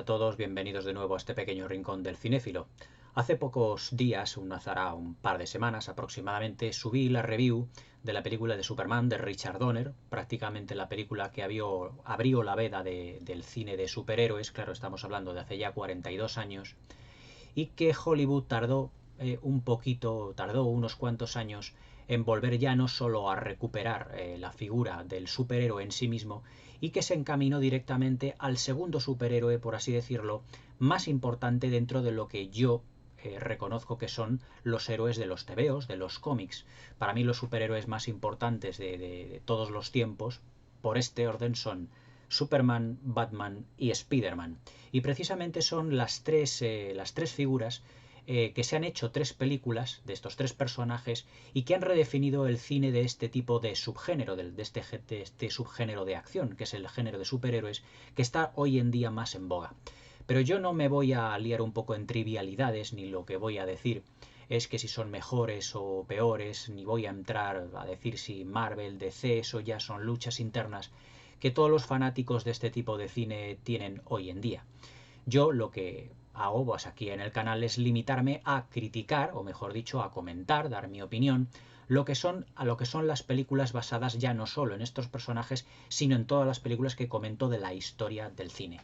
a todos, bienvenidos de nuevo a este pequeño rincón del cinéfilo. Hace pocos días, hará un par de semanas aproximadamente, subí la review de la película de Superman de Richard Donner, prácticamente la película que abrió la veda del cine de superhéroes, claro, estamos hablando de hace ya 42 años, y que Hollywood tardó unos cuantos años en volver ya no solo a recuperar la figura del superhéroe en sí mismo, y que se encaminó directamente al segundo superhéroe, por así decirlo, más importante dentro de lo que yo reconozco que son los héroes de los tebeos, de los cómics. Para mí los superhéroes más importantes de todos los tiempos, por este orden, son Superman, Batman y Spider-Man. Y precisamente son las tres figuras que se han hecho tres películas de estos tres personajes y que han redefinido el cine de este tipo de subgénero, de este subgénero de acción, que es el género de superhéroes, que está hoy en día más en boga. Pero yo no me voy a liar un poco en trivialidades, ni lo que voy a decir es que si son mejores o peores, ni voy a entrar a decir si Marvel, DC, eso ya son luchas internas que todos los fanáticos de este tipo de cine tienen hoy en día. Yo lo que hago pues aquí en el canal es limitarme a criticar, o mejor dicho, a comentar, dar mi opinión, lo que son las películas basadas ya no solo en estos personajes, sino en todas las películas que comento de la historia del cine.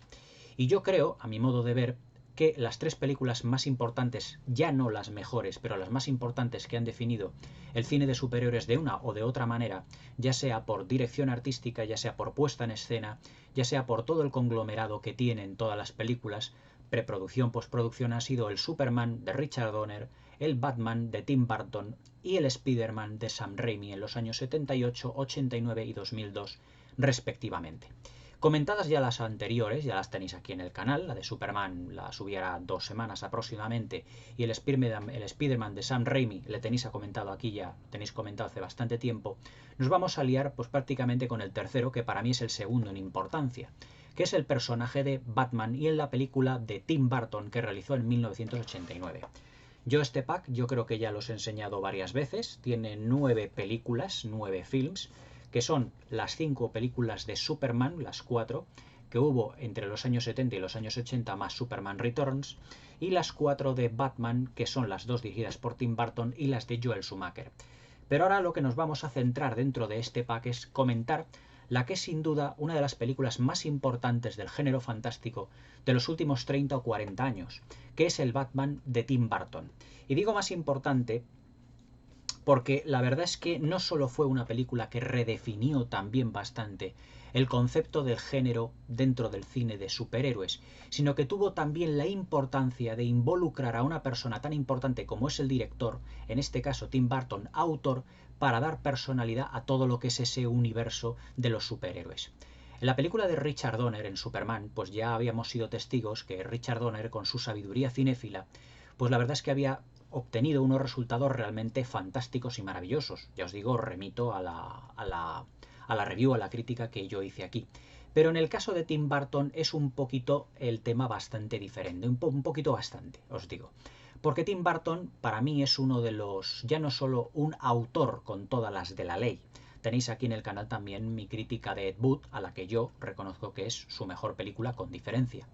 Y yo creo, a mi modo de ver, que las tres películas más importantes, ya no las mejores, pero las más importantes que han definido el cine de superhéroes de una o de otra manera, ya sea por dirección artística, ya sea por puesta en escena, ya sea por todo el conglomerado que tienen todas las películas, preproducción, postproducción, ha sido el Superman de Richard Donner, el Batman de Tim Burton y el Spider-Man de Sam Raimi en los años 78, 89 y 2002 respectivamente. Comentadas ya las anteriores, ya las tenéis aquí en el canal, la de Superman la subí hará 2 semanas aproximadamente, y el Spider-Man de Sam Raimi le tenéis comentado aquí ya, tenéis comentado hace bastante tiempo. Nos vamos a liar pues prácticamente con el tercero, que para mí es el segundo en importancia, que es el personaje de Batman y en la película de Tim Burton que realizó en 1989. Este pack yo creo que ya los he enseñado varias veces, tiene 9 películas, 9 films, que son las 5 películas de Superman, las 4 que hubo entre los años 70 y los años 80 más Superman Returns, y las 4 de Batman, que son las 2 dirigidas por Tim Burton y las de Joel Schumacher. Pero ahora lo que nos vamos a centrar dentro de este pack es comentar la que es sin duda una de las películas más importantes del género fantástico de los últimos 30 o 40 años, que es el Batman de Tim Burton. Y digo más importante porque la verdad es que no solo fue una película que redefinió también bastante el concepto del género dentro del cine de superhéroes, sino que tuvo también la importancia de involucrar a una persona tan importante como es el director, en este caso Tim Burton, autor, para dar personalidad a todo lo que es ese universo de los superhéroes. En la película de Richard Donner, en Superman, pues ya habíamos sido testigos que Richard Donner, con su sabiduría cinéfila, pues la verdad es que había obtenido unos resultados realmente fantásticos y maravillosos. Ya os digo, remito a la review, a la crítica que yo hice aquí. Pero en el caso de Tim Burton es un poquito el tema bastante diferente, un poquito bastante, os digo. Porque Tim Burton para mí es uno de los, ya no solo un autor con todas las de la ley. Tenéis aquí en el canal también mi crítica de Ed Wood, a la que yo reconozco que es su mejor película con diferencia.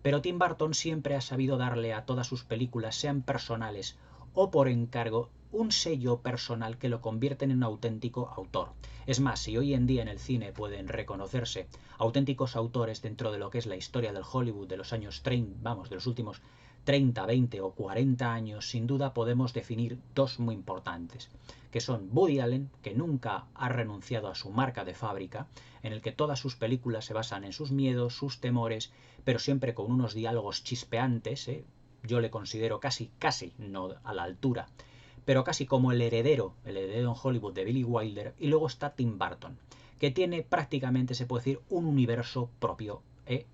Pero Tim Burton siempre ha sabido darle a todas sus películas, sean personales o por encargo, un sello personal que lo convierten en un auténtico autor. Es más, si hoy en día en el cine pueden reconocerse auténticos autores dentro de lo que es la historia del Hollywood de los años 30, de los últimos 30, 20 o 40 años, sin duda podemos definir dos muy importantes, que son Woody Allen, que nunca ha renunciado a su marca de fábrica, en el que todas sus películas se basan en sus miedos, sus temores, pero siempre con unos diálogos chispeantes, yo le considero casi, no a la altura, pero casi como el heredero en Hollywood de Billy Wilder. Y luego está Tim Burton, que tiene prácticamente, se puede decir, un universo propio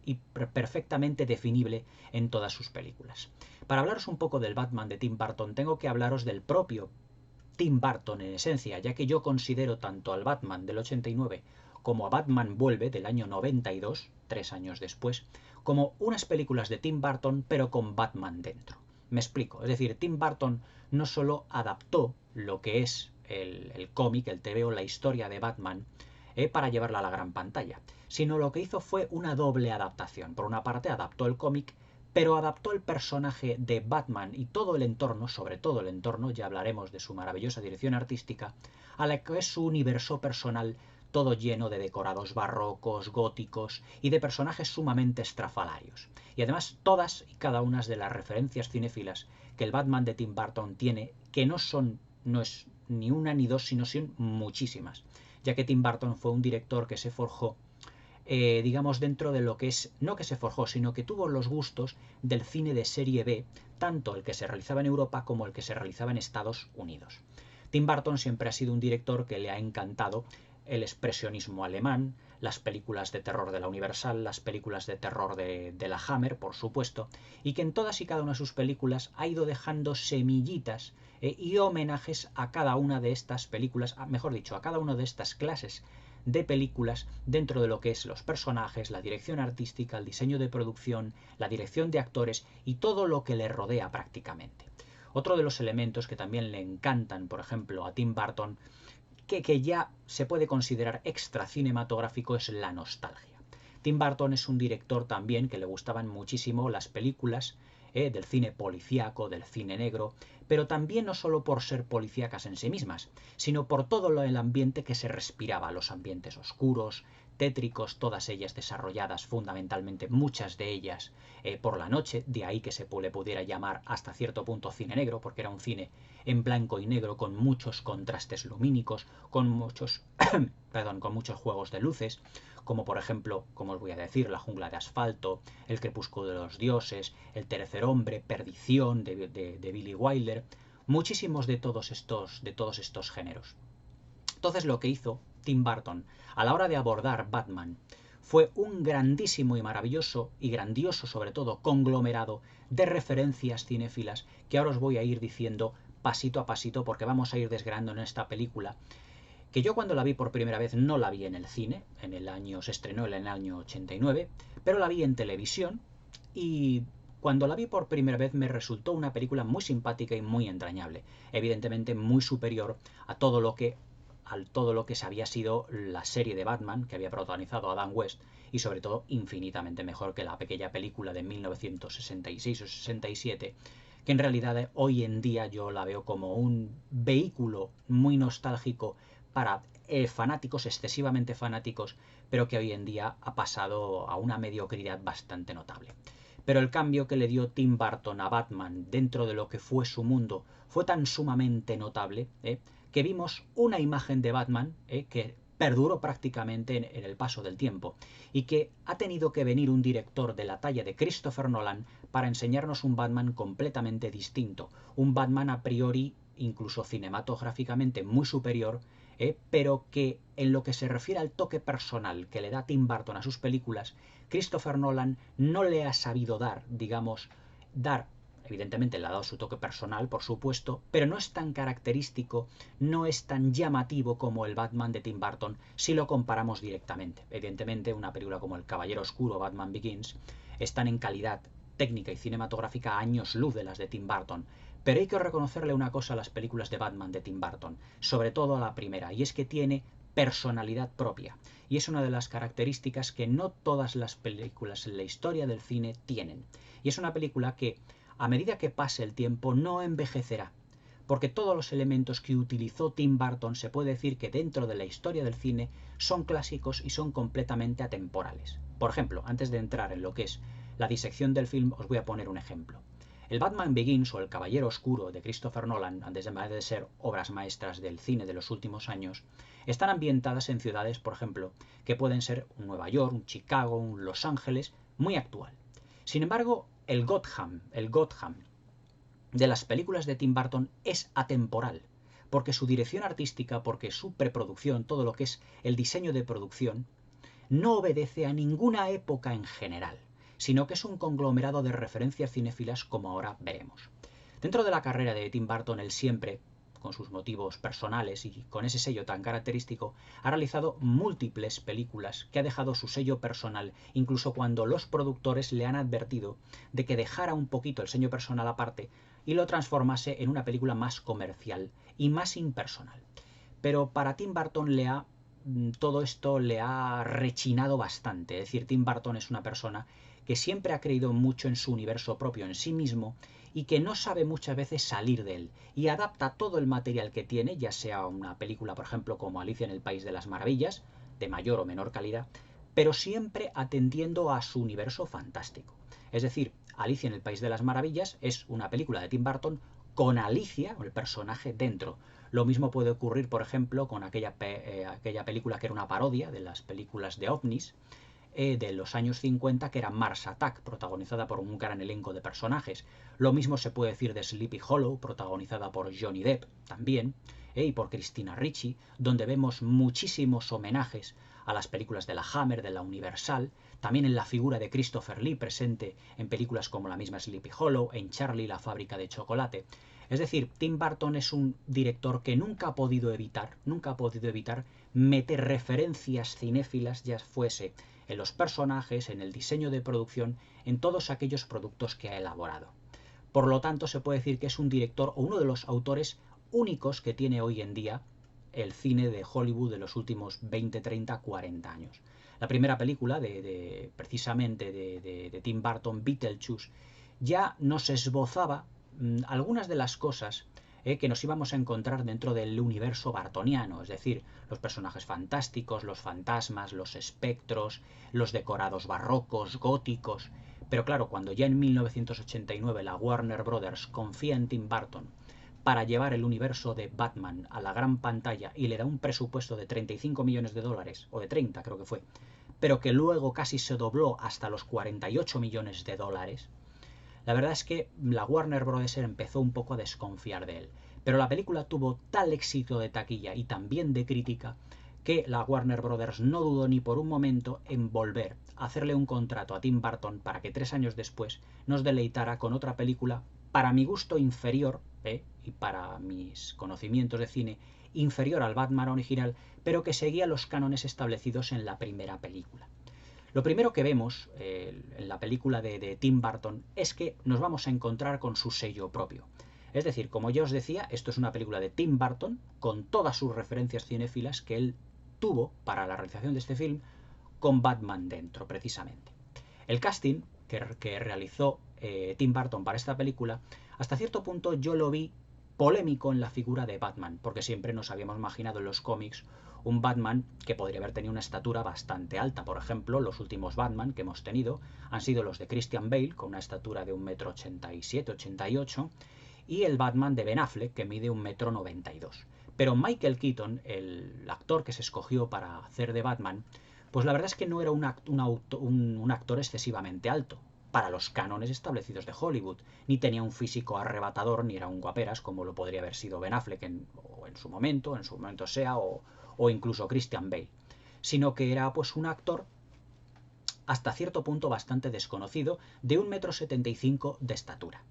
y perfectamente definible en todas sus películas. Para hablaros un poco del Batman de Tim Burton, tengo que hablaros del propio Tim Burton en esencia, ya que yo considero tanto al Batman del 89 como a Batman Vuelve del año 92, 3 años después, como unas películas de Tim Burton pero con Batman dentro. Me explico, es decir, Tim Burton no solo adaptó lo que es el cómic, el TVO, la historia de Batman, para llevarla a la gran pantalla, sino lo que hizo fue una doble adaptación. Por una parte adaptó el cómic, pero adaptó el personaje de Batman y todo el entorno, sobre todo el entorno, ya hablaremos de su maravillosa dirección artística, a la que es su universo personal, todo lleno de decorados barrocos, góticos y de personajes sumamente estrafalarios. Y además todas y cada una de las referencias cinéfilas que el Batman de Tim Burton tiene, que no es ni una ni dos, sino son muchísimas, ya que Tim Burton fue un director que se forjó, digamos, dentro de lo que es, no que se forjó, sino que tuvo los gustos del cine de serie B, tanto el que se realizaba en Europa como el que se realizaba en Estados Unidos. Tim Burton siempre ha sido un director que le ha encantado el expresionismo alemán, las películas de terror de la Universal, las películas de terror de la Hammer, por supuesto, y que en todas y cada una de sus películas ha ido dejando semillitas y homenajes a cada una de estas películas, mejor dicho, a cada una de estas clases de películas dentro de lo que es los personajes, la dirección artística, el diseño de producción, la dirección de actores y todo lo que le rodea prácticamente. Otro de los elementos que también le encantan, por ejemplo, a Tim Burton, que ya se puede considerar extra cinematográfico, es la nostalgia. Tim Burton es un director también que le gustaban muchísimo las películas del cine policíaco, del cine negro, pero también no solo por ser policíacas en sí mismas, sino por todo el ambiente que se respiraba, los ambientes oscuros, tétricos, todas ellas desarrolladas fundamentalmente, muchas de ellas por la noche, de ahí que se le pudiera llamar hasta cierto punto cine negro, porque era un cine en blanco y negro con muchos contrastes lumínicos, con muchos, con muchos juegos de luces, como por ejemplo, como os voy a decir, La jungla de asfalto, El crepúsculo de los dioses, El tercer hombre, Perdición de Billy Wilder, muchísimos de todos estos géneros. Entonces lo que hizo Tim Burton a la hora de abordar Batman fue un grandísimo y maravilloso y grandioso sobre todo conglomerado de referencias cinéfilas que ahora os voy a ir diciendo pasito a pasito porque vamos a ir desgranando en esta película que yo cuando la vi por primera vez no la vi en el cine, se estrenó en el año 89, pero la vi en televisión y cuando la vi por primera vez me resultó una película muy simpática y muy entrañable, evidentemente muy superior a todo lo que se había sido la serie de Batman que había protagonizado Adam West y sobre todo infinitamente mejor que la pequeña película de 1966 o 67 que en realidad hoy en día yo la veo como un vehículo muy nostálgico para fanáticos, excesivamente fanáticos, pero que hoy en día ha pasado a una mediocridad bastante notable. Pero el cambio que le dio Tim Burton a Batman dentro de lo que fue su mundo fue tan sumamente notable que vimos una imagen de Batman que perduró prácticamente en el paso del tiempo y que ha tenido que venir un director de la talla de Christopher Nolan para enseñarnos un Batman completamente distinto, un Batman a priori incluso cinematográficamente muy superior, pero que en lo que se refiere al toque personal que le da Tim Burton a sus películas, Christopher Nolan no le ha sabido evidentemente le ha dado su toque personal, por supuesto, pero no es tan característico, no es tan llamativo como el Batman de Tim Burton si lo comparamos directamente. Evidentemente, una película como El Caballero Oscuro, Batman Begins, están en calidad técnica y cinematográfica a años luz de las de Tim Burton, pero hay que reconocerle una cosa a las películas de Batman de Tim Burton, sobre todo a la primera, y es que tiene personalidad propia. Y es una de las características que no todas las películas en la historia del cine tienen. Y es una película que a medida que pase el tiempo no envejecerá, porque todos los elementos que utilizó Tim Burton se puede decir que dentro de la historia del cine son clásicos y son completamente atemporales. Por ejemplo, antes de entrar en lo que es la disección del film, os voy a poner un ejemplo. El Batman Begins o El Caballero Oscuro de Christopher Nolan, antes de ser obras maestras del cine de los últimos años, están ambientadas en ciudades, por ejemplo, que pueden ser un Nueva York, un Chicago, un Los Ángeles, muy actual. Sin embargo, el Gotham de las películas de Tim Burton es atemporal, porque su dirección artística, porque su preproducción, todo lo que es el diseño de producción, no obedece a ninguna época en general, sino que es un conglomerado de referencias cinéfilas como ahora veremos. Dentro de la carrera de Tim Burton, él siempre, con sus motivos personales y con ese sello tan característico, ha realizado múltiples películas que ha dejado su sello personal, incluso cuando los productores le han advertido de que dejara un poquito el sello personal aparte y lo transformase en una película más comercial y más impersonal. Pero para Tim Burton le ha todo esto le ha rechinado bastante. Es decir, Tim Burton es una persona que siempre ha creído mucho en su universo propio, en sí mismo, y que no sabe muchas veces salir de él. Y adapta todo el material que tiene, ya sea una película, por ejemplo, como Alicia en el País de las Maravillas, de mayor o menor calidad, pero siempre atendiendo a su universo fantástico. Es decir, Alicia en el País de las Maravillas es una película de Tim Burton con Alicia, o el personaje, dentro. Lo mismo puede ocurrir, por ejemplo, con aquella película que era una parodia de las películas de ovnis de los años 50, que era Mars Attack, protagonizada por un gran elenco de personajes. Lo mismo se puede decir de Sleepy Hollow, protagonizada por Johnny Depp también, y por Christina Ricci, donde vemos muchísimos homenajes a las películas de la Hammer, de la Universal, también en la figura de Christopher Lee presente en películas como la misma Sleepy Hollow, en Charlie, la fábrica de chocolate. Es decir, Tim Burton es un director que nunca ha podido evitar meter referencias cinéfilas, ya fuese en los personajes, en el diseño de producción, en todos aquellos productos que ha elaborado. Por lo tanto, se puede decir que es un director o uno de los autores únicos que tiene hoy en día el cine de Hollywood de los últimos 20, 30, 40 años. La primera película precisamente de Tim Burton, Beetlejuice, ya nos esbozaba algunas de las cosas que nos íbamos a encontrar dentro del universo bartoniano, es decir, los personajes fantásticos, los fantasmas, los espectros, los decorados barrocos, góticos. Pero claro, cuando ya en 1989 la Warner Brothers confía en Tim Burton para llevar el universo de Batman a la gran pantalla y le da un presupuesto de 35 millones de dólares, o de 30 creo que fue, pero que luego casi se dobló hasta los 48 millones de dólares, la verdad es que la Warner Bros. Empezó un poco a desconfiar de él. Pero la película tuvo tal éxito de taquilla y también de crítica que la Warner Bros. No dudó ni por un momento en volver a hacerle un contrato a Tim Burton para que 3 años después nos deleitara con otra película, para mi gusto inferior, y para mis conocimientos de cine, inferior al Batman original, pero que seguía los cánones establecidos en la primera película. Lo primero que vemos en la película de Tim Burton es que nos vamos a encontrar con su sello propio. Es decir, como ya os decía, esto es una película de Tim Burton con todas sus referencias cinéfilas que él tuvo para la realización de este film, con Batman dentro, precisamente. El casting que realizó Tim Burton para esta película, hasta cierto punto yo lo vi polémico en la figura de Batman, porque siempre nos habíamos imaginado en los cómics un Batman que podría haber tenido una estatura bastante alta. Por ejemplo, los últimos Batman que hemos tenido han sido los de Christian Bale, con una estatura de 1,87 m, 88, y el Batman de Ben Affleck, que mide 1,92 m. Pero Michael Keaton, el actor que se escogió para hacer de Batman, pues la verdad es que no era un actor excesivamente alto para los cánones establecidos de Hollywood, ni tenía un físico arrebatador, ni era un guaperas como lo podría haber sido Ben Affleck en su momento sea, o incluso Christian Bale, sino que era pues un actor hasta cierto punto bastante desconocido, de 1,75 m de estatura.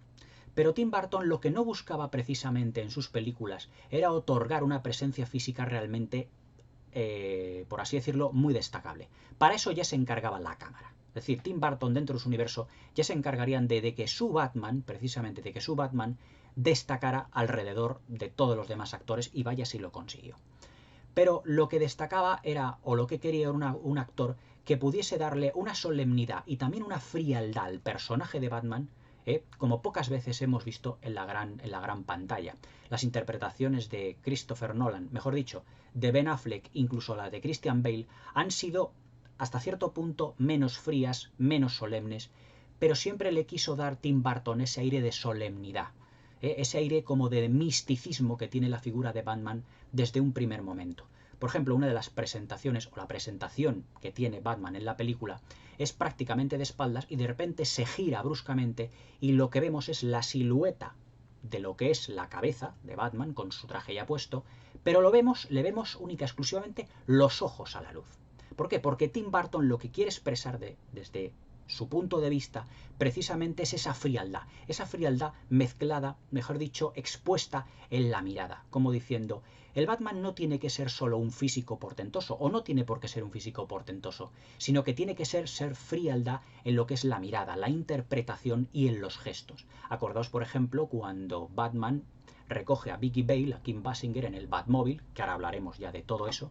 Pero Tim Burton lo que no buscaba precisamente en sus películas era otorgar una presencia física realmente, por así decirlo, muy destacable. Para eso ya se encargaba la cámara. Es decir, Tim Burton dentro de su universo ya se encargarían de que su Batman, precisamente de que su Batman, destacara alrededor de todos los demás actores, y vaya si lo consiguió. Pero lo que destacaba era, o lo que quería era un actor que pudiese darle una solemnidad y también una frialdad al personaje de Batman, como pocas veces hemos visto en la gran pantalla. Las interpretaciones de Christopher Nolan, mejor dicho, de Ben Affleck, incluso la de Christian Bale, han sido hasta cierto punto menos frías, menos solemnes, pero siempre le quiso dar Tim Burton ese aire de solemnidad, ese aire como de misticismo que tiene la figura de Batman desde un primer momento. Por ejemplo, una de las presentaciones, o la presentación que tiene Batman en la película, es prácticamente de espaldas y de repente se gira bruscamente y lo que vemos es la silueta de lo que es la cabeza de Batman con su traje ya puesto, pero le vemos única y exclusivamente los ojos a la luz. ¿Por qué? Porque Tim Burton lo que quiere expresar desde su punto de vista precisamente es esa frialdad mezclada, mejor dicho, expuesta en la mirada, como diciendo, el Batman no tiene que ser solo un físico portentoso, o no tiene por qué ser un físico portentoso, sino que tiene que ser frialdad en lo que es la mirada, la interpretación y en los gestos. Acordaos, por ejemplo, cuando Batman recoge a Vicky Bale, a Kim Basinger, en el Batmóvil, que ahora hablaremos ya de todo eso,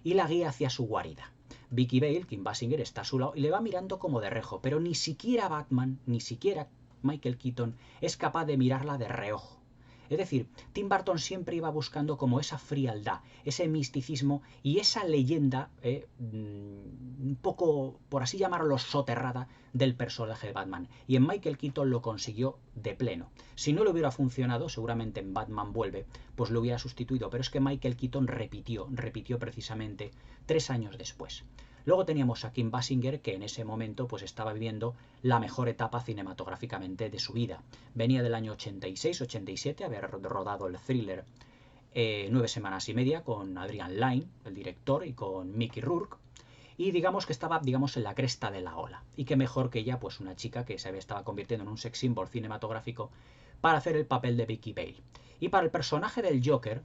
y la guía hacia su guarida. Vicky Vale, Kim Basinger, está a su lado y le va mirando como de reojo, pero ni siquiera Batman, ni siquiera Michael Keaton es capaz de mirarla de reojo. Es decir, Tim Burton siempre iba buscando como esa frialdad, ese misticismo y esa leyenda un poco, por así llamarlo, soterrada del personaje de Batman. Y en Michael Keaton lo consiguió de pleno. Si no le hubiera funcionado, seguramente en Batman Vuelve, pues lo hubiera sustituido. Pero es que Michael Keaton repitió precisamente 3 años después. Luego teníamos a Kim Basinger, que en ese momento pues estaba viviendo la mejor etapa cinematográficamente de su vida. Venía del año 86-87, haber rodado el thriller 9 semanas y media con Adrian Lyne, el director, y con Mickey Rourke. Y digamos que estaba en la cresta de la ola. Y que mejor que ella, pues una chica que se estaba convirtiendo en un sex symbol cinematográfico para hacer el papel de Vicky Vale. Y para el personaje del Joker,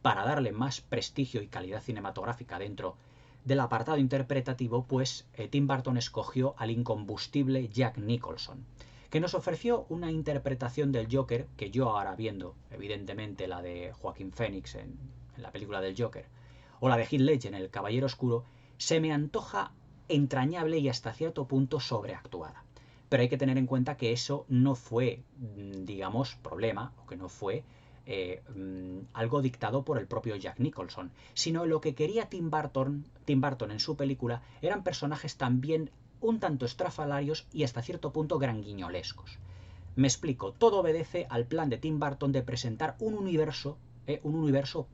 para darle más prestigio y calidad cinematográfica dentro del apartado interpretativo, pues Tim Burton escogió al incombustible Jack Nicholson, que nos ofreció una interpretación del Joker que yo ahora viendo, evidentemente la de Joaquín Phoenix en la película del Joker, o la de Heath Ledger en El Caballero Oscuro, se me antoja entrañable y hasta cierto punto sobreactuada. Pero hay que tener en cuenta que eso no fue, digamos, problema, o que no fue algo dictado por el propio Jack Nicholson, sino lo que quería Tim Burton en su película eran personajes también un tanto estrafalarios y hasta cierto punto granguiñolescos. Me explico, todo obedece al plan de Tim Burton de presentar un universo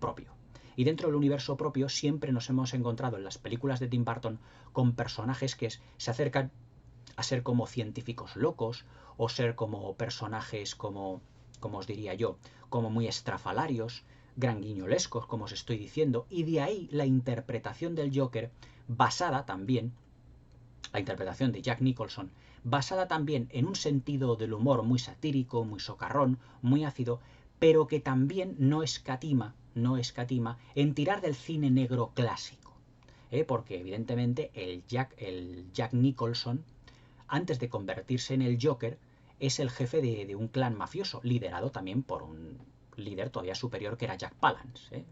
propio. Y dentro del universo propio siempre nos hemos encontrado en las películas de Tim Burton con personajes que se acercan a ser como científicos locos o ser como personajes como os diría yo, como muy estrafalarios, granguiñolescos, como os estoy diciendo, y de ahí la interpretación del Joker, basada también, la interpretación de Jack Nicholson, basada también en un sentido del humor muy satírico, muy socarrón, muy ácido, pero que también no escatima en tirar del cine negro clásico. Porque evidentemente el Jack Nicholson, antes de convertirse en el Joker, es el jefe de un clan mafioso, liderado también por un líder todavía superior que era Jack Palance.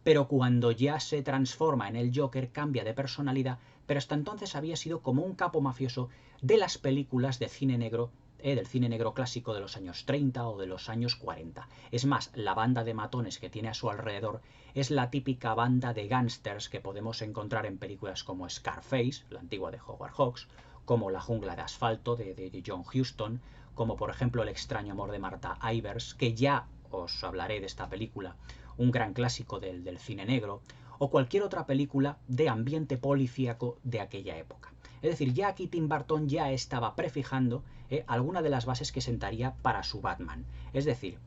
Pero cuando ya se transforma en el Joker, cambia de personalidad, pero hasta entonces había sido como un capo mafioso de las películas de cine negro, del cine negro clásico de los años 30 o de los años 40. Es más, la banda de matones que tiene a su alrededor es la típica banda de gángsters que podemos encontrar en películas como Scarface, la antigua de Howard Hawks, como La jungla de asfalto de John Huston, como por ejemplo El extraño amor de Martha Ivers, que ya os hablaré de esta película, un gran clásico del cine negro, o cualquier otra película de ambiente policíaco de aquella época. Es decir, ya aquí Tim Burton ya estaba prefijando alguna de las bases que sentaría para su Batman. Es decir,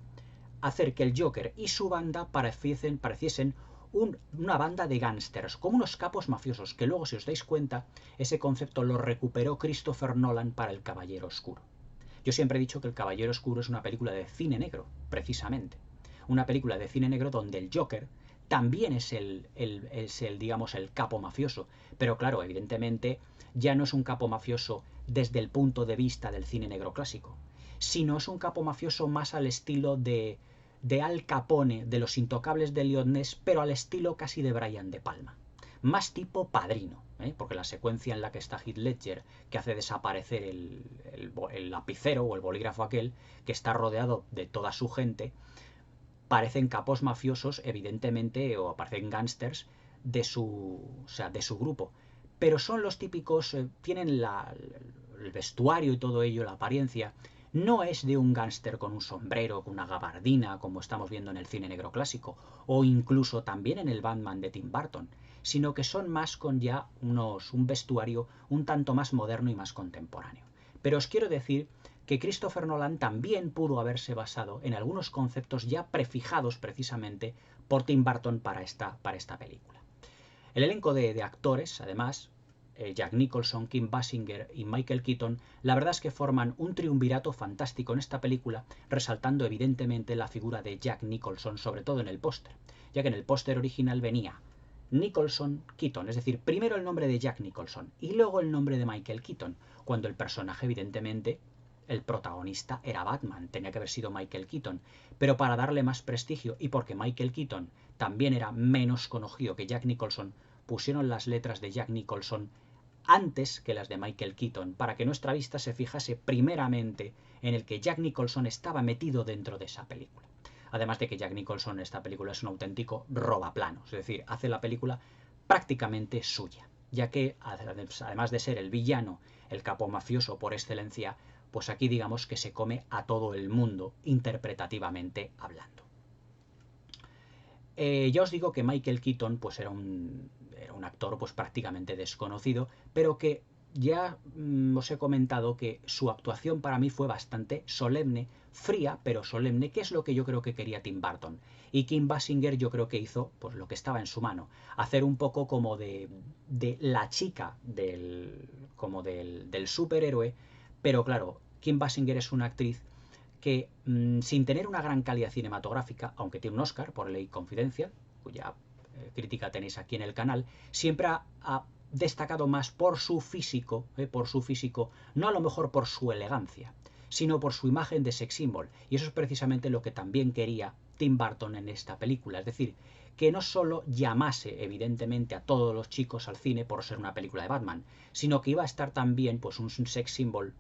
hacer que el Joker y su banda pareciesen una banda de gángsters, como unos capos mafiosos, que luego, si os dais cuenta, ese concepto lo recuperó Christopher Nolan para El Caballero Oscuro. Yo siempre he dicho que El Caballero Oscuro es una película de cine negro, precisamente. Una película de cine negro donde el Joker también es digamos, el capo mafioso. Pero claro, evidentemente, ya no es un capo mafioso desde el punto de vista del cine negro clásico, sino es un capo mafioso más al estilo de Al Capone, de Los Intocables de Leon Ness, pero al estilo casi de Brian De Palma. Más tipo Padrino, porque la secuencia en la que está Heath Ledger, que hace desaparecer el lapicero o el bolígrafo aquel, que está rodeado de toda su gente, parecen capos mafiosos, evidentemente, o parecen gángsters de su grupo. Pero son los típicos, tienen el vestuario y todo ello, la apariencia. No es de un gángster con un sombrero, con una gabardina, como estamos viendo en el cine negro clásico, o incluso también en el Batman de Tim Burton, sino que son más con ya un vestuario un tanto más moderno y más contemporáneo. Pero os quiero decir que Christopher Nolan también pudo haberse basado en algunos conceptos ya prefijados precisamente por Tim Burton para esta película. El elenco de actores, además, Jack Nicholson, Kim Basinger y Michael Keaton, la verdad es que forman un triunvirato fantástico en esta película, resaltando evidentemente la figura de Jack Nicholson, sobre todo en el póster, ya que en el póster original venía Nicholson, Keaton, es decir, primero el nombre de Jack Nicholson y luego el nombre de Michael Keaton, cuando el personaje evidentemente el protagonista era Batman, tenía que haber sido Michael Keaton, pero para darle más prestigio y porque Michael Keaton también era menos conocido que Jack Nicholson, pusieron las letras de Jack Nicholson antes que las de Michael Keaton, para que nuestra vista se fijase primeramente en el que Jack Nicholson estaba metido dentro de esa película. Además de que Jack Nicholson en esta película es un auténtico robaplanos, es decir, hace la película prácticamente suya, ya que además de ser el villano, el capo mafioso por excelencia, pues aquí digamos que se come a todo el mundo interpretativamente hablando. Ya os digo que Michael Keaton pues era un actor pues prácticamente desconocido, pero que ya os he comentado que su actuación para mí fue bastante solemne, fría pero solemne, que es lo que yo creo que quería Tim Burton. Y Kim Basinger yo creo que hizo pues lo que estaba en su mano, hacer un poco como de la chica del superhéroe, pero claro, Kim Basinger es una actriz que sin tener una gran calidad cinematográfica, aunque tiene un Oscar por Ley Confidencial, cuya crítica tenéis aquí en el canal, siempre ha destacado más por su físico, no a lo mejor por su elegancia, sino por su imagen de sex symbol. Y eso es precisamente lo que también quería Tim Burton en esta película, es decir, que no solo llamase evidentemente a todos los chicos al cine por ser una película de Batman, sino que iba a estar también pues un sex symbol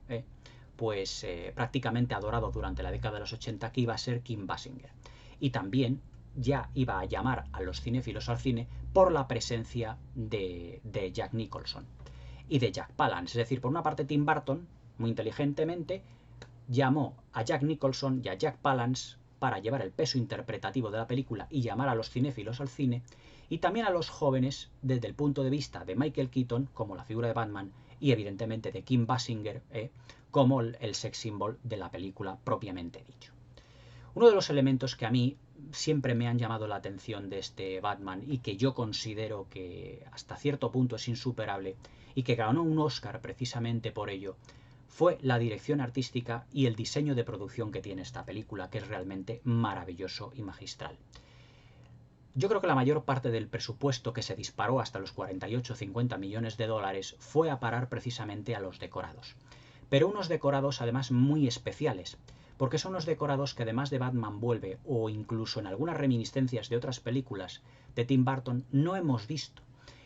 prácticamente adorado durante la década de los 80, que iba a ser Kim Basinger. Y también ya iba a llamar a los cinéfilos al cine por la presencia de Jack Nicholson y de Jack Palance. Es decir, por una parte Tim Burton, muy inteligentemente, llamó a Jack Nicholson y a Jack Palance para llevar el peso interpretativo de la película y llamar a los cinéfilos al cine, y también a los jóvenes desde el punto de vista de Michael Keaton como la figura de Batman y evidentemente de Kim Basinger como el sex symbol de la película propiamente dicho. Uno de los elementos que a mí siempre me han llamado la atención de este Batman y que yo considero que hasta cierto punto es insuperable y que ganó un Oscar precisamente por ello, fue la dirección artística y el diseño de producción que tiene esta película, que es realmente maravilloso y magistral. Yo creo que la mayor parte del presupuesto, que se disparó hasta los 48-50 millones de dólares, fue a parar precisamente a los decorados. Pero unos decorados además muy especiales, porque son unos decorados que además de Batman Vuelve o incluso en algunas reminiscencias de otras películas de Tim Burton no hemos visto.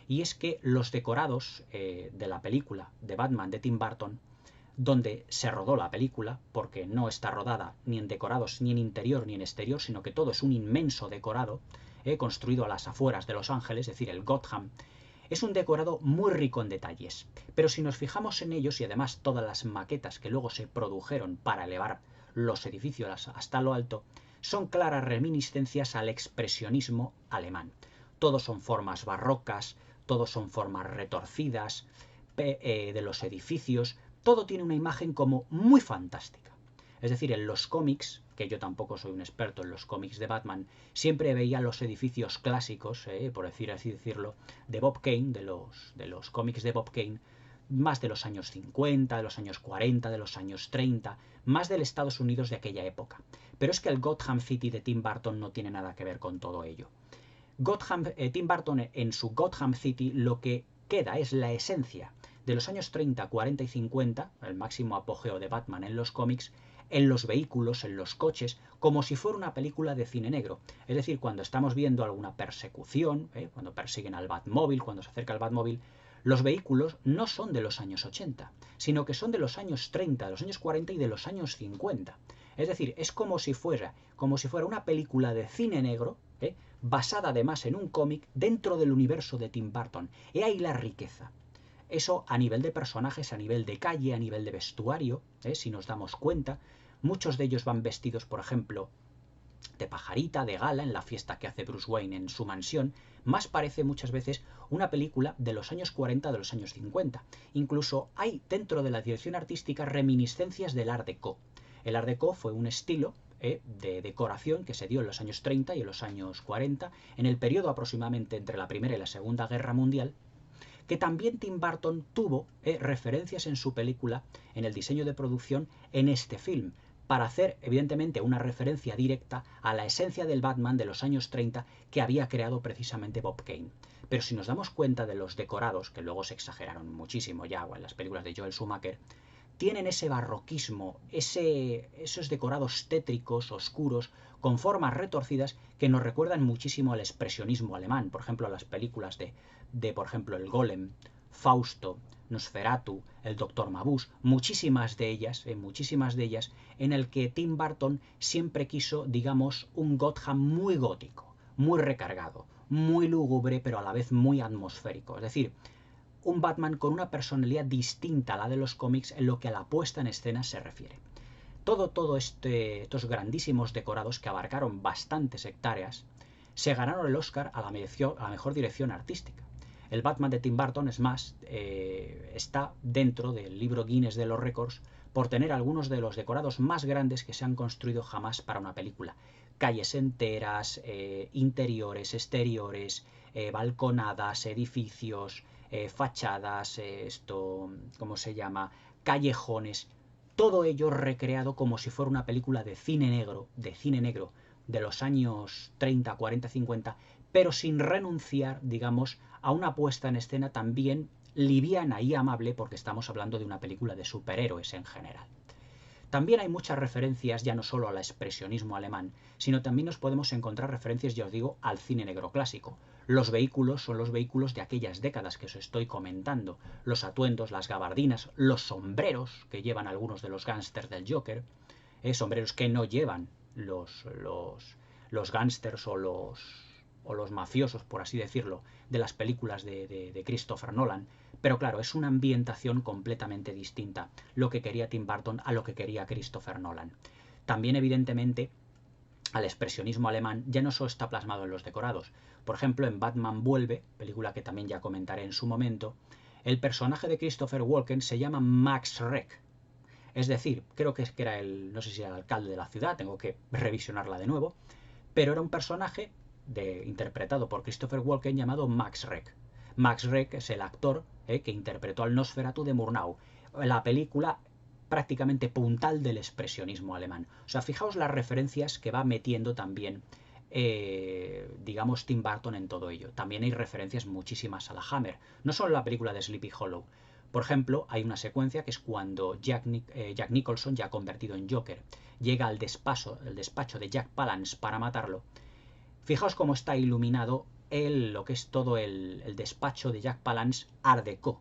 Y es que los decorados de la película de Batman de Tim Burton, donde se rodó la película, porque no está rodada ni en decorados ni en interior ni en exterior, sino que todo es un inmenso decorado, construido a las afueras de Los Ángeles, es decir, el Gotham, es un decorado muy rico en detalles. Pero si nos fijamos en ellos y además todas las maquetas que luego se produjeron para elevar los edificios hasta lo alto, son claras reminiscencias al expresionismo alemán. Todos son formas barrocas, todos son formas retorcidas de los edificios, todo tiene una imagen como muy fantástica. Es decir, en los cómics, que yo tampoco soy un experto en los cómics de Batman, siempre veía los edificios clásicos, por así decirlo, de Bob Kane, de los cómics de Bob Kane, más de los años 50, de los años 40, de los años 30, más del Estados Unidos de aquella época. Pero es que el Gotham City de Tim Burton no tiene nada que ver con todo ello. Tim Burton en su Gotham City lo que queda es la esencia de los años 30, 40 y 50, el máximo apogeo de Batman en los cómics, en los vehículos, en los coches, como si fuera una película de cine negro. Es decir, cuando estamos viendo alguna persecución, cuando persiguen al Batmóvil, cuando se acerca al Batmóvil, los vehículos no son de los años 80, sino que son de los años 30, de los años 40 y de los años 50. Es decir, es como si fuera una película de cine negro, basada además en un cómic dentro del universo de Tim Burton. He ahí la riqueza. Eso a nivel de personajes, a nivel de calle, a nivel de vestuario, si nos damos cuenta, muchos de ellos van vestidos, por ejemplo, de pajarita, de gala, en la fiesta que hace Bruce Wayne en su mansión, más parece muchas veces una película de los años 40, de los años 50. Incluso hay dentro de la dirección artística reminiscencias del Art Deco. El Art Deco fue un estilo de decoración que se dio en los años 30 y en los años 40, en el periodo aproximadamente entre la Primera y la Segunda Guerra Mundial, que también Tim Burton tuvo referencias en su película, en el diseño de producción, en este film, para hacer evidentemente una referencia directa a la esencia del Batman de los años 30 que había creado precisamente Bob Kane. Pero si nos damos cuenta de los decorados, que luego se exageraron muchísimo ya en las películas de Joel Schumacher, tienen ese barroquismo, esos decorados tétricos, oscuros, con formas retorcidas que nos recuerdan muchísimo al expresionismo alemán. Por ejemplo, las películas por ejemplo, El Golem, Fausto, Nosferatu, el Doctor Mabuse, muchísimas de ellas, en el que Tim Burton siempre quiso, digamos, un Gotham muy gótico, muy recargado, muy lúgubre, pero a la vez muy atmosférico. Es decir, un Batman con una personalidad distinta a la de los cómics en lo que a la puesta en escena se refiere. Estos grandísimos decorados que abarcaron bastantes hectáreas se ganaron el Oscar a la mejor dirección artística. El Batman de Tim Burton, es más, está dentro del libro Guinness de los récords por tener algunos de los decorados más grandes que se han construido jamás para una película. Calles enteras, interiores, exteriores, balconadas, edificios, fachadas, ¿cómo se llama? Callejones, todo ello recreado como si fuera una película de cine negro de los años 30, 40, 50, pero sin renunciar, digamos, a una puesta en escena también liviana y amable, porque estamos hablando de una película de superhéroes en general. También hay muchas referencias ya no solo al expresionismo alemán, sino también nos podemos encontrar referencias, ya os digo, al cine negro clásico. Los vehículos son los vehículos de aquellas décadas que os estoy comentando. Los atuendos, las gabardinas, los sombreros que llevan algunos de los gángsters del Joker, sombreros que no llevan los gángsters o los mafiosos, por así decirlo, de las películas de Christopher Nolan. Pero claro, es una ambientación completamente distinta lo que quería Tim Burton a lo que quería Christopher Nolan. También, evidentemente, al expresionismo alemán ya no solo está plasmado en los decorados. Por ejemplo, en Batman Vuelve, película que también ya comentaré en su momento, el personaje de Christopher Walken se llama Max Schreck. Es decir, creo que era no sé si era el alcalde de la ciudad, tengo que revisionarla de nuevo, pero era un personaje interpretado por Christopher Walken llamado Max Schreck. Max Schreck es el actor que interpretó al Nosferatu de Murnau, la película prácticamente puntal del expresionismo alemán. O sea, fijaos las referencias que va metiendo también, digamos, Tim Burton en todo ello. También hay referencias muchísimas a la Hammer, no solo en la película de Sleepy Hollow. Por ejemplo, hay una secuencia que es cuando Jack Nicholson, ya convertido en Joker, llega al despacho de Jack Palance para matarlo. Fijaos cómo está iluminado lo que es todo el despacho de Jack Palance Art Deco,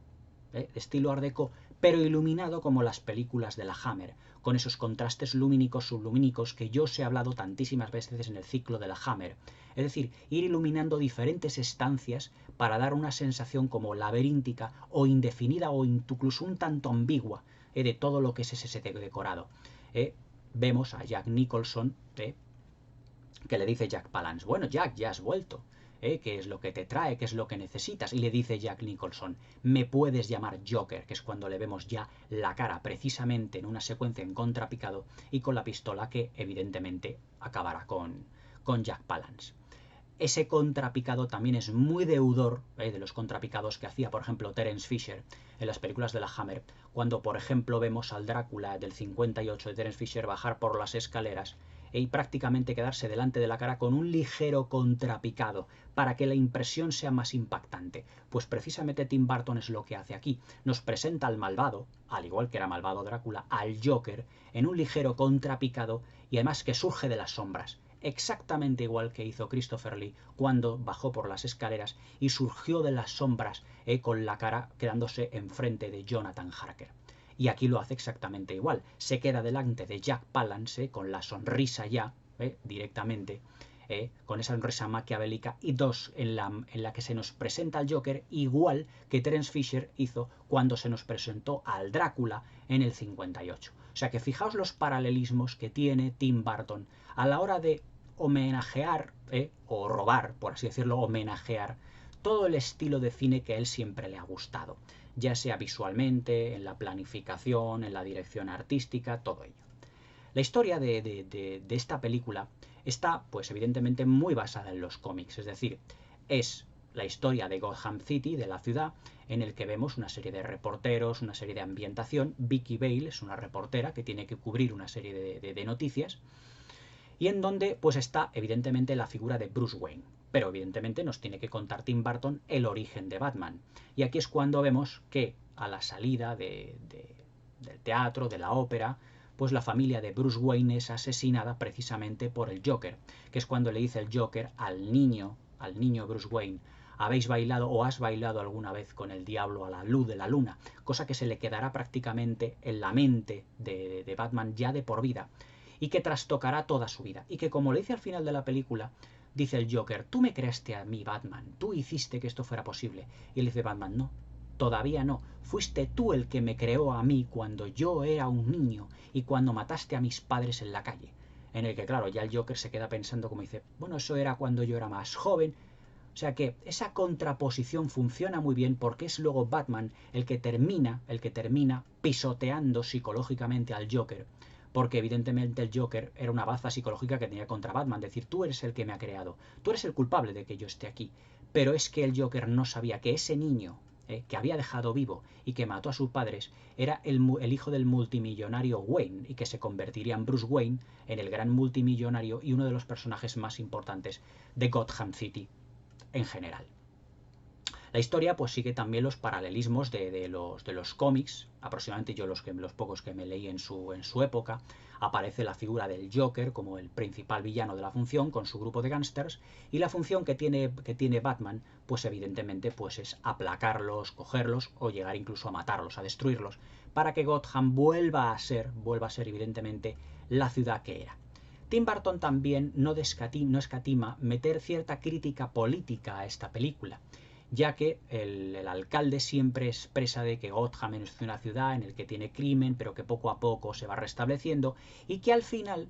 estilo Art Deco, pero iluminado como las películas de la Hammer, con esos contrastes lumínicos, sublumínicos que yo os he hablado tantísimas veces en el ciclo de la Hammer. Es decir, ir iluminando diferentes estancias para dar una sensación como laberíntica o indefinida o incluso un tanto ambigua de todo lo que es ese decorado. Vemos a Jack Nicholson, que le dice Jack Palance: bueno, Jack, ya has vuelto, ¿qué es lo que te trae? ¿Qué es lo que necesitas? Y le dice Jack Nicholson: me puedes llamar Joker, que es cuando le vemos ya la cara precisamente en una secuencia en contrapicado y con la pistola que evidentemente acabará con Jack Palance. Ese contrapicado también es muy deudor de los contrapicados que hacía, por ejemplo, Terence Fisher en las películas de la Hammer, cuando, por ejemplo, vemos al Drácula del 58 de Terence Fisher bajar por las escaleras y prácticamente quedarse delante de la cara con un ligero contrapicado para que la impresión sea más impactante. Pues precisamente Tim Burton es lo que hace aquí. Nos presenta al malvado, al igual que era malvado Drácula, al Joker, en un ligero contrapicado y además que surge de las sombras. Exactamente igual que hizo Christopher Lee cuando bajó por las escaleras y surgió de las sombras con la cara quedándose enfrente de Jonathan Harker. Y aquí lo hace exactamente igual. Se queda delante de Jack Palance con la sonrisa ya directamente, con esa sonrisa maquiavélica y en la que se nos presenta al Joker igual que Terence Fisher hizo cuando se nos presentó al Drácula en el 58. O sea que fijaos los paralelismos que tiene Tim Burton a la hora de homenajear o robar, por así decirlo, homenajear todo el estilo de cine que a él siempre le ha gustado, ya sea visualmente, en la planificación, en la dirección artística, todo ello. La historia de esta película está, pues evidentemente, muy basada en los cómics, es decir, es la historia de Gotham City, de la ciudad, en el que vemos una serie de reporteros, una serie de ambientación. Vicky Vale es una reportera que tiene que cubrir una serie de noticias, y en donde pues está evidentemente la figura de Bruce Wayne. Pero evidentemente nos tiene que contar Tim Burton el origen de Batman. Y aquí es cuando vemos que a la salida de del teatro, de la ópera, pues la familia de Bruce Wayne es asesinada precisamente por el Joker, que es cuando le dice el Joker al niño Bruce Wayne: ¿habéis bailado o has bailado alguna vez con el diablo a la luz de la luna? Cosa que se le quedará prácticamente en la mente de Batman ya de por vida, y que trastocará toda su vida. Y que, como le dice al final de la película, dice el Joker: tú me creaste a mí, Batman, tú hiciste que esto fuera posible. Y le dice Batman: no, todavía no, fuiste tú el que me creó a mí cuando yo era un niño y cuando mataste a mis padres en la calle. En el que, claro, ya el Joker se queda pensando, como dice, bueno, eso era cuando yo era más joven. O sea que esa contraposición funciona muy bien, porque es luego Batman el que termina pisoteando psicológicamente al Joker, porque evidentemente el Joker era una baza psicológica que tenía contra Batman, decir, tú eres el que me ha creado, tú eres el culpable de que yo esté aquí. Pero es que el Joker no sabía que ese niño que había dejado vivo y que mató a sus padres era el hijo del multimillonario Wayne, y que se convertiría en Bruce Wayne, en el gran multimillonario y uno de los personajes más importantes de Gotham City en general. La historia pues sigue también los paralelismos de los cómics. Aproximadamente yo los pocos que me leí en su época, aparece la figura del Joker como el principal villano de la función, con su grupo de gángsters, y la función que tiene Batman, pues evidentemente pues es aplacarlos, cogerlos o llegar incluso a matarlos, a destruirlos, para que Gotham vuelva a ser evidentemente la ciudad que era. Tim Burton también no escatima meter cierta crítica política a esta película, ya que el alcalde siempre expresa de que Gotham es una ciudad en la que tiene crimen, pero que poco a poco se va restableciendo, y que al final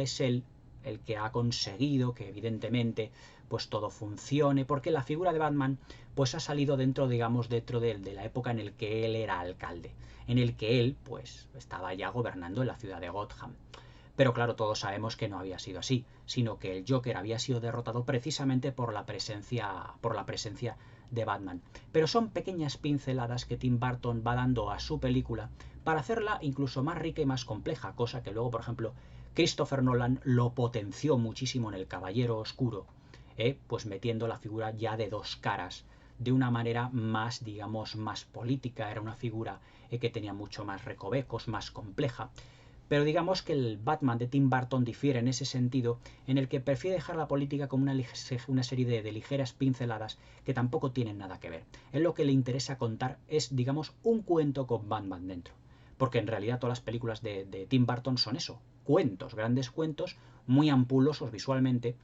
es él el que ha conseguido que evidentemente pues todo funcione, porque la figura de Batman pues ha salido dentro de la época en el que él era alcalde, en el que él pues estaba ya gobernando en la ciudad de Gotham. Pero claro, todos sabemos que no había sido así, sino que el Joker había sido derrotado precisamente por la presencia de Batman. Pero son pequeñas pinceladas que Tim Burton va dando a su película para hacerla incluso más rica y más compleja, cosa que luego, por ejemplo, Christopher Nolan lo potenció muchísimo en El Caballero Oscuro, pues metiendo la figura ya de dos caras de una manera más, digamos, más política. Era una figura que tenía mucho más recovecos, más compleja. Pero digamos que el Batman de Tim Burton difiere en ese sentido, en el que prefiere dejar la política como una serie de ligeras pinceladas que tampoco tienen nada que ver. En lo que le interesa contar es, digamos, un cuento con Batman dentro. Porque en realidad todas las películas de Tim Burton son eso, cuentos, grandes cuentos, muy ampulosos visualmente,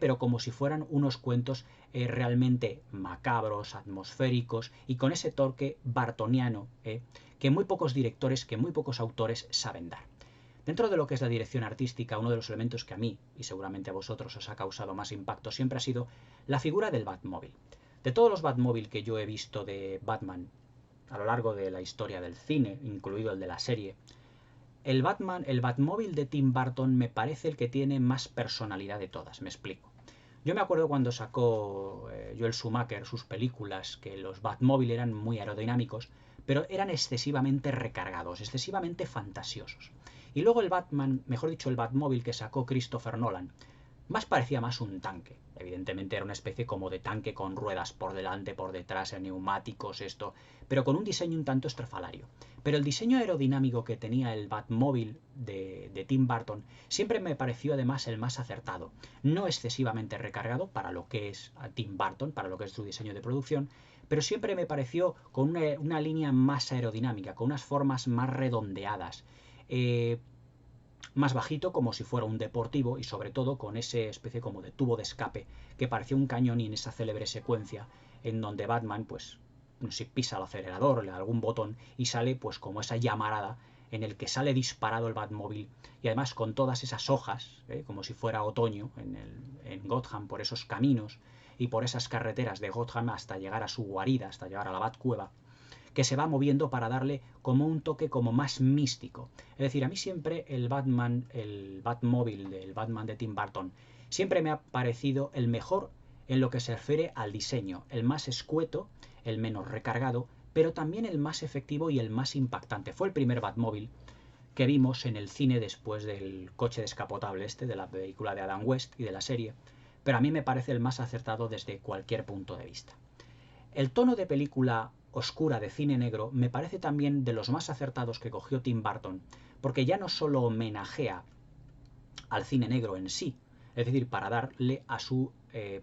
pero como si fueran unos cuentos realmente macabros, atmosféricos y con ese toque bartoniano que muy pocos directores, que muy pocos autores saben dar. Dentro de lo que es la dirección artística, uno de los elementos que a mí, y seguramente a vosotros, os ha causado más impacto siempre ha sido la figura del Batmóvil. De todos los Batmóvil que yo he visto de Batman a lo largo de la historia del cine, incluido el de la serie, el Batmóvil de Tim Burton me parece el que tiene más personalidad de todas. Me explico. Yo me acuerdo cuando sacó Joel Schumacher sus películas, que los Batmóvil eran muy aerodinámicos, pero eran excesivamente recargados, excesivamente fantasiosos. Y luego el Batmóvil que sacó Christopher Nolan, parecía más un tanque. Evidentemente era una especie como de tanque con ruedas por delante, por detrás, neumáticos, pero con un diseño un tanto estrafalario. Pero el diseño aerodinámico que tenía el Batmóvil de Tim Burton siempre me pareció además el más acertado. No excesivamente recargado para lo que es a Tim Burton, para lo que es su diseño de producción, pero siempre me pareció con una línea más aerodinámica, con unas formas más redondeadas. Más bajito, como si fuera un deportivo, y sobre todo con ese especie como de tubo de escape que parecía un cañón, y en esa célebre secuencia en donde Batman pues no sé, pisa el acelerador o le da algún botón y sale pues como esa llamarada en el que sale disparado el Batmóvil, y además con todas esas hojas, como si fuera otoño en Gotham, por esos caminos y por esas carreteras de Gotham hasta llegar a su guarida, hasta llegar a la Batcueva, que se va moviendo para darle como un toque como más místico. Es decir, a mí siempre el Batmóvil del Batman de Tim Burton siempre me ha parecido el mejor en lo que se refiere al diseño, el más escueto, el menos recargado, pero también el más efectivo y el más impactante. Fue el primer Batmóvil que vimos en el cine después del coche descapotable de la película de Adam West y de la serie, pero a mí me parece el más acertado desde cualquier punto de vista. El tono de película oscura de cine negro me parece también de los más acertados que cogió Tim Burton, porque ya no solo homenajea al cine negro en sí, es decir, para darle a su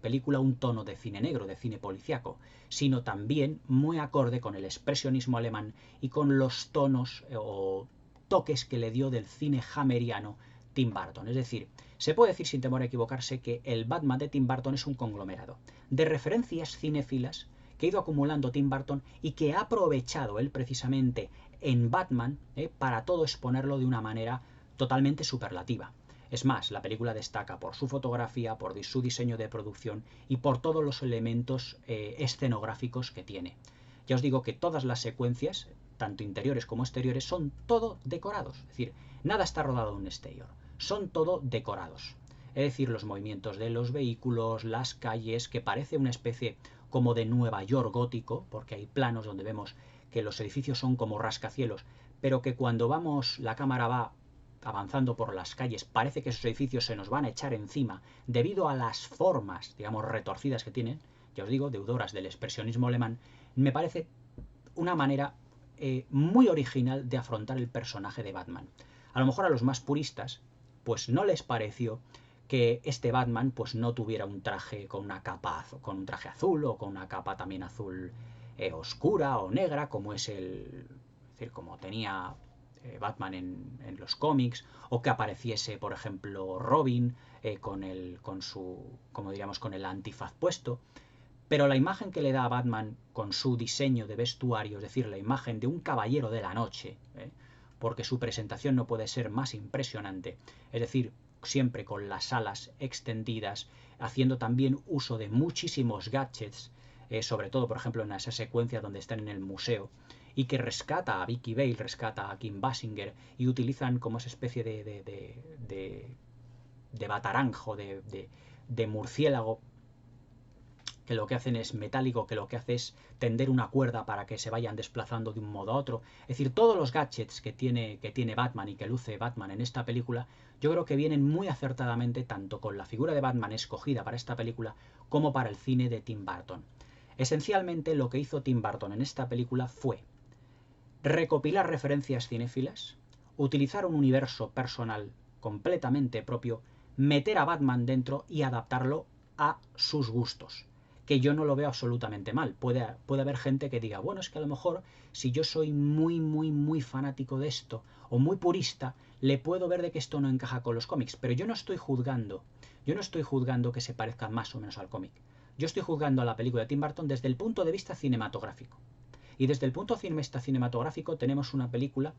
película un tono de cine negro, de cine policíaco, sino también muy acorde con el expresionismo alemán y con los tonos o toques que le dio del cine hammeriano Tim Burton. Es decir, se puede decir sin temor a equivocarse que el Batman de Tim Burton es un conglomerado de referencias cinéfilas que ha ido acumulando Tim Burton y que ha aprovechado él precisamente en Batman para todo exponerlo de una manera totalmente superlativa. Es más, la película destaca por su fotografía, por su diseño de producción y por todos los elementos escenográficos que tiene. Ya os digo que todas las secuencias, tanto interiores como exteriores, son todo decorados. Es decir, nada está rodado en un exterior, son todo decorados. Es decir, los movimientos de los vehículos, las calles, que parece una especie como de Nueva York gótico, porque hay planos donde vemos que los edificios son como rascacielos, pero que cuando la cámara va avanzando por las calles, parece que esos edificios se nos van a echar encima debido a las formas, digamos, retorcidas que tienen, ya os digo, deudoras del expresionismo alemán. Me parece una manera muy original de afrontar el personaje de Batman. A lo mejor a los más puristas, pues no les pareció que este Batman pues no tuviera un traje con una capa, con un traje azul o con una capa también azul oscura o negra, como es es decir, como tenía Batman en los cómics, o que apareciese, por ejemplo, Robin con su, como diríamos, con el antifaz puesto. Pero la imagen que le da a Batman con su diseño de vestuario, es decir, la imagen de un caballero de la noche, porque su presentación no puede ser más impresionante, es decir, siempre con las alas extendidas, haciendo también uso de muchísimos gadgets, sobre todo, por ejemplo, en esa secuencia donde están en el museo, y que rescata a Vicky Vale, rescata a Kim Basinger, y utilizan como esa especie de bataranjo, de murciélago, que lo que hacen es metálico, que lo que hace es tender una cuerda para que se vayan desplazando de un modo a otro. Es decir, todos los gadgets que tiene Batman y que luce Batman en esta película, yo creo que vienen muy acertadamente tanto con la figura de Batman escogida para esta película como para el cine de Tim Burton. Esencialmente lo que hizo Tim Burton en esta película fue recopilar referencias cinéfilas, utilizar un universo personal completamente propio, meter a Batman dentro y adaptarlo a sus gustos. Que yo no lo veo absolutamente mal. Puede haber gente que diga, bueno, es que a lo mejor si yo soy muy fanático de esto o muy purista, le puedo ver de que esto no encaja con los cómics. Pero yo no estoy juzgando que se parezca más o menos al cómic. Yo estoy juzgando a la película de Tim Burton desde el punto de vista cinematográfico. Y desde el punto de vista cinematográfico tenemos una película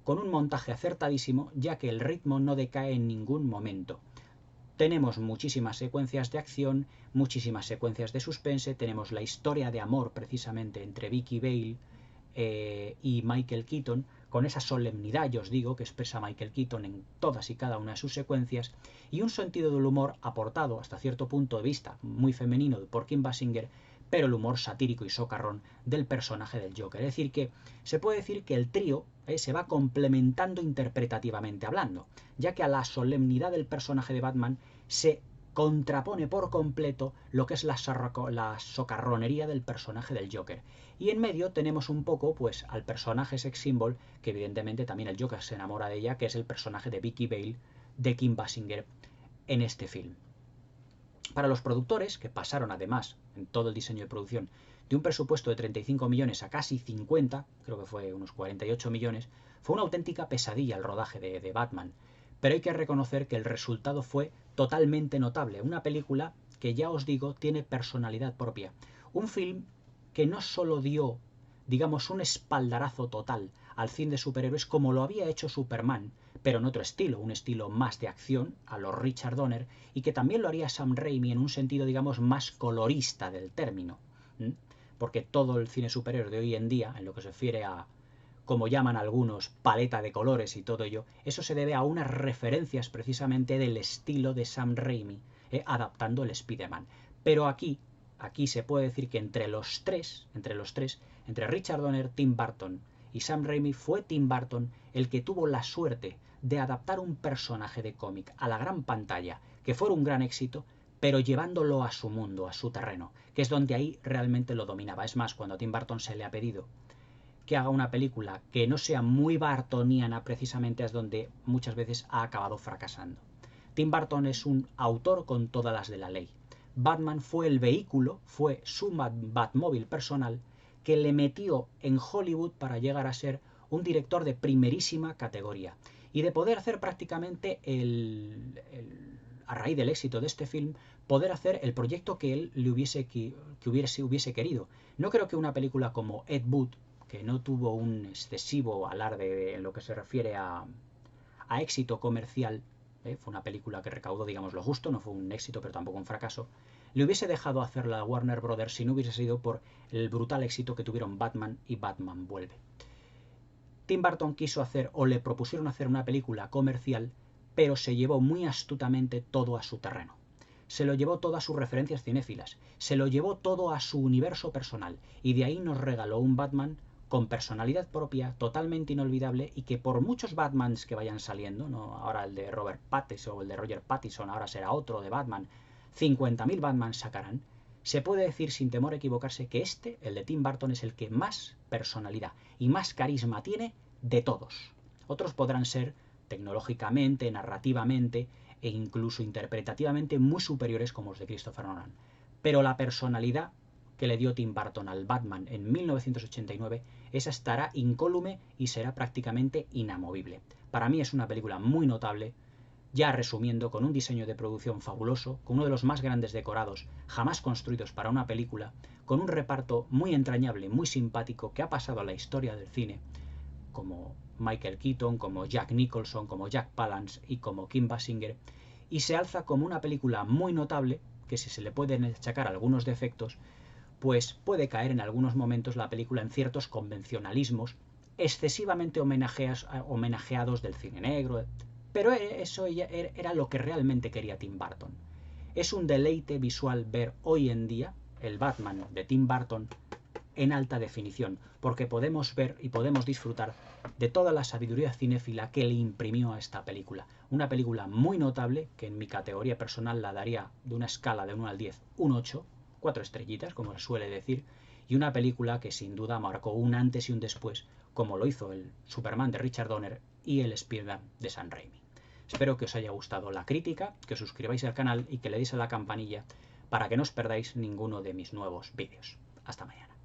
con un montaje acertadísimo, ya que el ritmo no decae en ningún momento. Tenemos muchísimas secuencias de acción, muchísimas secuencias de suspense, tenemos la historia de amor precisamente entre Vicky Vale y Michael Keaton, con esa solemnidad, yo os digo, que expresa Michael Keaton en todas y cada una de sus secuencias, y un sentido del humor aportado hasta cierto punto de vista muy femenino por Kim Basinger, pero el humor satírico y socarrón del personaje del Joker. Es decir, que se puede decir que el trío se va complementando interpretativamente hablando, ya que a la solemnidad del personaje de Batman se contrapone por completo lo que es la socarronería del personaje del Joker. Y en medio tenemos un poco pues al personaje sex symbol, que evidentemente también el Joker se enamora de ella, que es el personaje de Vicky Vale, de Kim Basinger, en este film. Para los productores, que pasaron además en todo el diseño de producción de un presupuesto de 35 millones a casi 50, creo que fue unos 48 millones, fue una auténtica pesadilla el rodaje de Batman. Pero hay que reconocer que el resultado fue totalmente notable. Una película que, ya os digo, tiene personalidad propia. Un film que no solo dio, digamos, un espaldarazo total al cine de superhéroes como lo había hecho Superman, pero en otro estilo, un estilo más de acción, a los Richard Donner, y que también lo haría Sam Raimi en un sentido, digamos, más colorista del término. Porque todo el cine superhéroe de hoy en día, en lo que se refiere a, como llaman algunos, paleta de colores y todo ello, eso se debe a unas referencias precisamente del estilo de Sam Raimi, adaptando el Spider-Man. Pero aquí se puede decir que entre Richard Donner, Tim Burton y Sam Raimi, fue Tim Burton el que tuvo la suerte de adaptar un personaje de cómic a la gran pantalla, que fuera un gran éxito, pero llevándolo a su mundo, a su terreno, que es donde ahí realmente lo dominaba. Es más, cuando a Tim Burton se le ha pedido que haga una película que no sea muy bartoniana, precisamente es donde muchas veces ha acabado fracasando. Tim Burton es un autor con todas las de la ley. Batman fue el vehículo, fue su Batmóvil personal que le metió en Hollywood para llegar a ser un director de primerísima categoría y de poder hacer prácticamente a raíz del éxito de este film, poder hacer el proyecto que él le hubiese querido. No creo que una película como Ed Wood, que no tuvo un excesivo alarde en lo que se refiere a éxito comercial, fue una película que recaudó, digamos, lo justo, no fue un éxito pero tampoco un fracaso, le hubiese dejado hacer la Warner Brothers si no hubiese sido por el brutal éxito que tuvieron Batman y Batman Vuelve. Tim Burton quiso hacer, o le propusieron hacer una película comercial, pero se llevó muy astutamente todo a su terreno. Se lo llevó todo a sus referencias cinéfilas, se lo llevó todo a su universo personal, y de ahí nos regaló un Batman con personalidad propia, totalmente inolvidable, y que por muchos Batmans que vayan saliendo, ¿no? Ahora el de Robert Pattinson o el de Roger Pattinson, ahora será otro de Batman, 50.000 Batmans sacarán, se puede decir sin temor a equivocarse que el de Tim Burton, es el que más personalidad y más carisma tiene de todos. Otros podrán ser tecnológicamente, narrativamente e incluso interpretativamente muy superiores como los de Christopher Nolan. Pero la personalidad que le dio Tim Burton al Batman en 1989, esa estará incólume y será prácticamente inamovible. Para mí es una película muy notable, ya resumiendo, con un diseño de producción fabuloso, con uno de los más grandes decorados jamás construidos para una película, con un reparto muy entrañable, muy simpático, que ha pasado a la historia del cine, como Michael Keaton, como Jack Nicholson, como Jack Palance y como Kim Basinger, y se alza como una película muy notable, que si se le pueden achacar algunos defectos, pues puede caer en algunos momentos la película en ciertos convencionalismos excesivamente homenajeados del cine negro, pero eso era lo que realmente quería Tim Burton. Es un deleite visual ver hoy en día el Batman de Tim Burton en alta definición, porque podemos ver y podemos disfrutar de toda la sabiduría cinéfila que le imprimió a esta película. Una película muy notable, que en mi categoría personal la daría de una escala de 1 al 10, un 8, 4 estrellitas, como se suele decir, y una película que sin duda marcó un antes y un después, como lo hizo el Superman de Richard Donner y el Spider-Man de Sam Raimi. Espero que os haya gustado la crítica, que os suscribáis al canal y que le deis a la campanilla para que no os perdáis ninguno de mis nuevos vídeos. Hasta mañana.